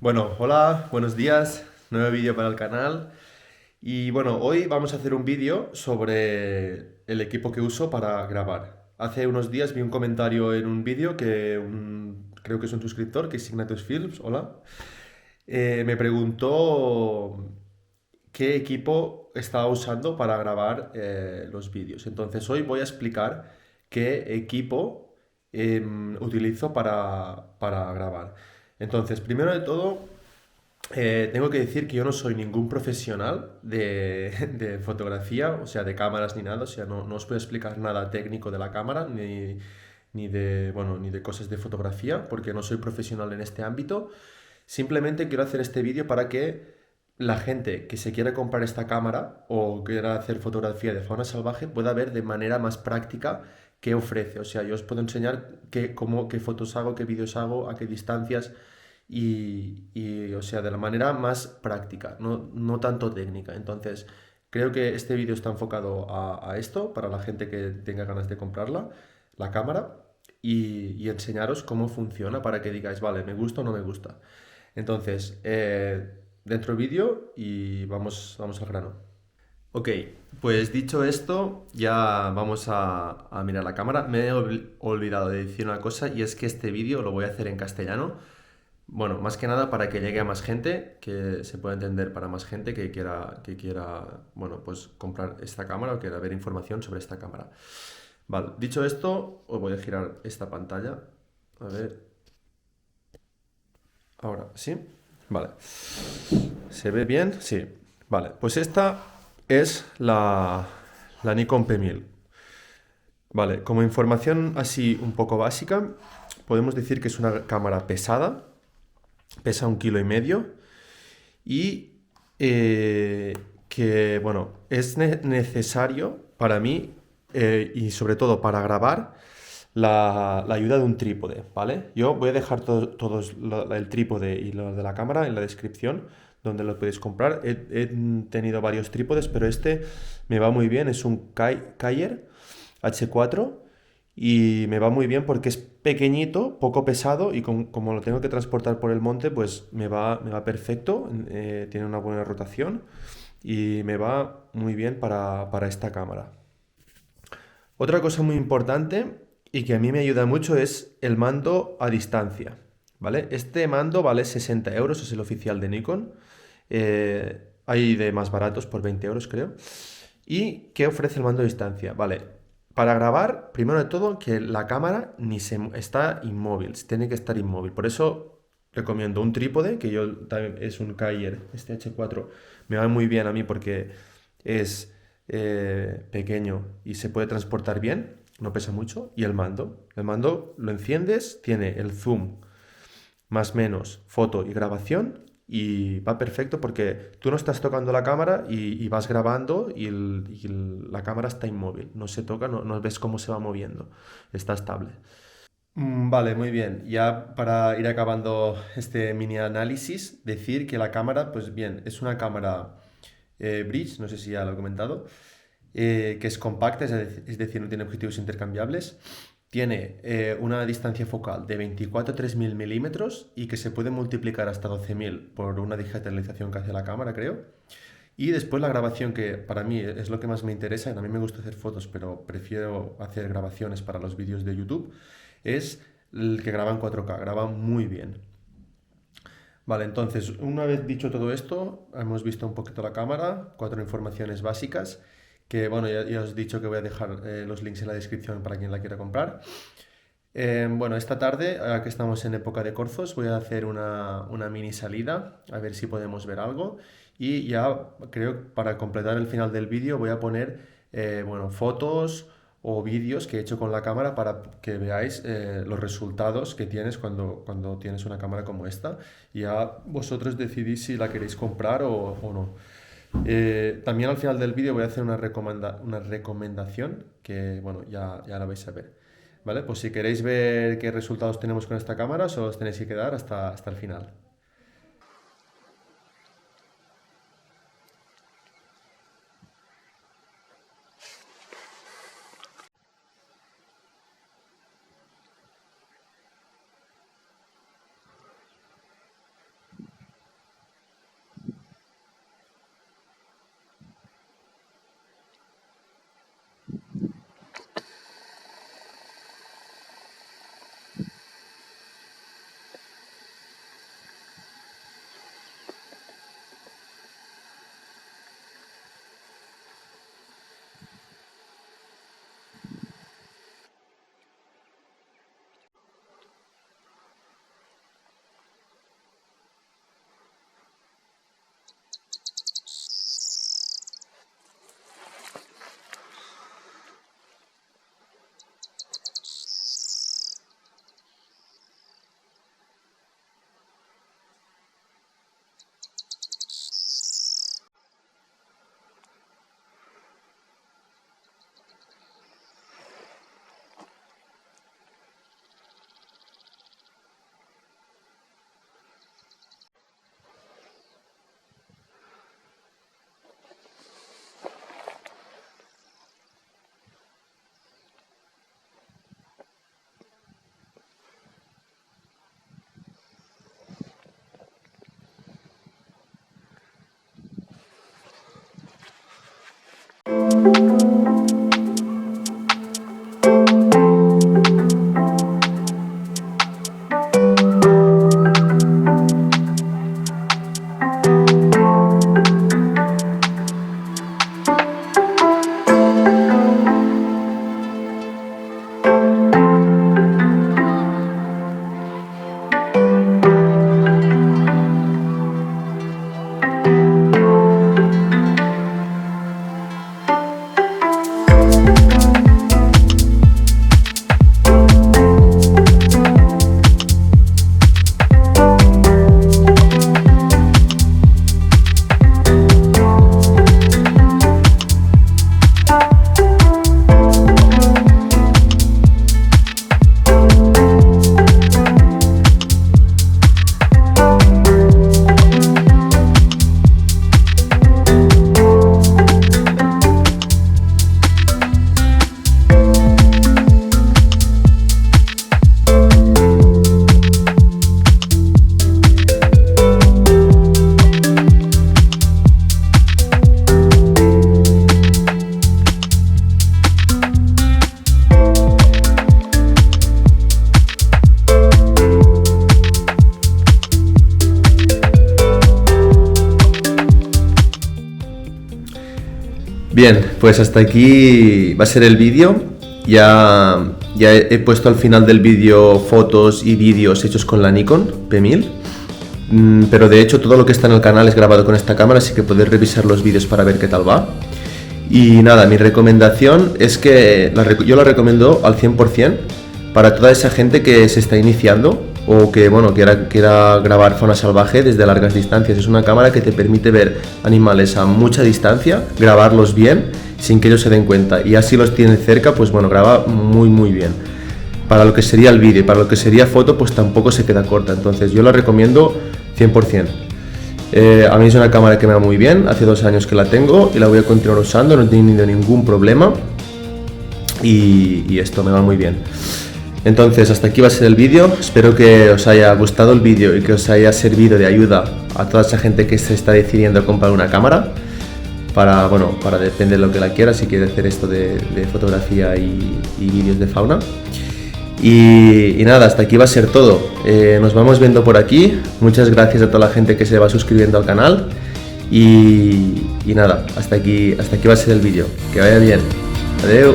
Bueno, hola, buenos días, nuevo vídeo para el canal. Y bueno, hoy vamos a hacer un vídeo sobre el equipo que uso para grabar. Hace unos días vi un comentario en un vídeo que creo que es un suscriptor, que es Signatus Films, hola, me preguntó qué equipo estaba usando para grabar los vídeos. Entonces hoy voy a explicar qué equipo utilizo para grabar. Entonces, primero de todo, tengo que decir que yo no soy ningún profesional de fotografía, o sea, de cámaras ni nada, o sea, no os voy a explicar nada técnico de la cámara ni de cosas de fotografía, porque no soy profesional en este ámbito. Simplemente quiero hacer este vídeo para que la gente que se quiera comprar esta cámara o quiera hacer fotografía de fauna salvaje pueda ver de manera más práctica qué ofrece. O sea, yo os puedo enseñar qué fotos hago, qué vídeos hago, a qué distancias o sea, de la manera más práctica, no tanto técnica. Entonces, creo que este vídeo está enfocado a esto, para la gente que tenga ganas de comprarla, la cámara, y enseñaros cómo funciona para que digáis, vale, me gusta o no me gusta. Entonces, dentro vídeo y vamos al grano. Ok, pues dicho esto, ya vamos a mirar la cámara. Me he olvidado de decir una cosa y es que este vídeo lo voy a hacer en castellano. Bueno, más que nada para que llegue a más gente, que se pueda entender para más gente que quiera, bueno, pues comprar esta cámara o quiera ver información sobre esta cámara. Vale, dicho esto, os voy a girar esta pantalla. A ver, ahora, ¿sí? Vale. ¿Se ve bien? Sí. Vale, pues esta es la Nikon P1000. Vale, como información así un poco básica, podemos decir que es una cámara pesada, pesa 1,5 kg y que, bueno, es necesario para mí y sobre todo para grabar la ayuda de un trípode, ¿vale? Yo voy a dejar el trípode y lo de la cámara en la descripción donde lo podéis comprar. He tenido varios trípodes, pero este me va muy bien, es un Kayer H4 y me va muy bien porque es pequeñito, poco pesado y como lo tengo que transportar por el monte, pues me va perfecto, tiene una buena rotación y me va muy bien para esta cámara. Otra cosa muy importante y que a mí me ayuda mucho es el mando a distancia, ¿vale? Este mando vale 60 euros, es el oficial de Nikon. Hay de más baratos por 20 euros, creo. ¿Y qué ofrece el mando a distancia? Vale, para grabar, primero de todo, que la cámara está inmóvil, tiene que estar inmóvil. Por eso recomiendo un trípode, que yo también es un Kayer, este H4 me va muy bien a mí porque es pequeño y se puede transportar bien, no pesa mucho. Y el mando lo enciendes, tiene el zoom más menos foto y grabación y va perfecto porque tú no estás tocando la cámara y vas grabando la cámara está inmóvil, no se toca, no ves cómo se va moviendo, está estable. Vale, muy bien. Ya para ir acabando este mini análisis, decir que la cámara, pues bien, es una cámara bridge, no sé si ya lo he comentado, que es compacta, es decir, no tiene objetivos intercambiables. Tiene una distancia focal de 24-3000 milímetros y que se puede multiplicar hasta 12.000 por una digitalización que hace la cámara, creo. Y después la grabación, que para mí es lo que más me interesa, a mí me gusta hacer fotos, pero prefiero hacer grabaciones para los vídeos de YouTube, es el que graba en 4K, graba muy bien. Vale, entonces, una vez dicho todo esto, hemos visto un poquito la cámara, 4 informaciones básicas, que bueno, ya os he dicho que voy a dejar los links en la descripción para quien la quiera comprar. Bueno, esta tarde, ahora que estamos en época de corzos, voy a hacer una mini salida, a ver si podemos ver algo. Y ya creo que para completar el final del vídeo voy a poner bueno, fotos o vídeos que he hecho con la cámara para que veáis los resultados que tienes cuando tienes una cámara como esta. Y ya vosotros decidís si la queréis comprar o no. También al final del vídeo voy a hacer una recomendación que, bueno, ya la vais a ver. ¿Vale? Pues si queréis ver qué resultados tenemos con esta cámara, solo os tenéis que quedar hasta el final. Bien, pues hasta aquí va a ser el vídeo. Ya he puesto al final del vídeo fotos y vídeos hechos con la Nikon P1000. Pero de hecho todo lo que está en el canal es grabado con esta cámara, así que podéis revisar los vídeos para ver qué tal va. Y nada, mi recomendación es que yo la recomiendo al 100% para toda esa gente que se está iniciando o que bueno, quiera grabar fauna salvaje desde largas distancias. Es una cámara que te permite ver animales a mucha distancia, grabarlos bien sin que ellos se den cuenta, y así los tienes cerca, pues bueno, graba muy bien. Para lo que sería el vídeo, para lo que sería foto, pues tampoco se queda corta, entonces yo la recomiendo 100%. A mí es una cámara que me va muy bien, hace 2 años que la tengo y la voy a continuar usando, no he tenido ningún problema y esto me va muy bien. Entonces hasta aquí va a ser el vídeo, espero que os haya gustado el vídeo y que os haya servido de ayuda a toda esa gente que se está decidiendo a comprar una cámara para depende de lo que la quiera, si quiere hacer esto de fotografía y vídeos de fauna. Y nada, hasta aquí va a ser todo. Nos vamos viendo por aquí. Muchas gracias a toda la gente que se va suscribiendo al canal. Y nada, hasta aquí va a ser el vídeo. Que vaya bien. Adiós.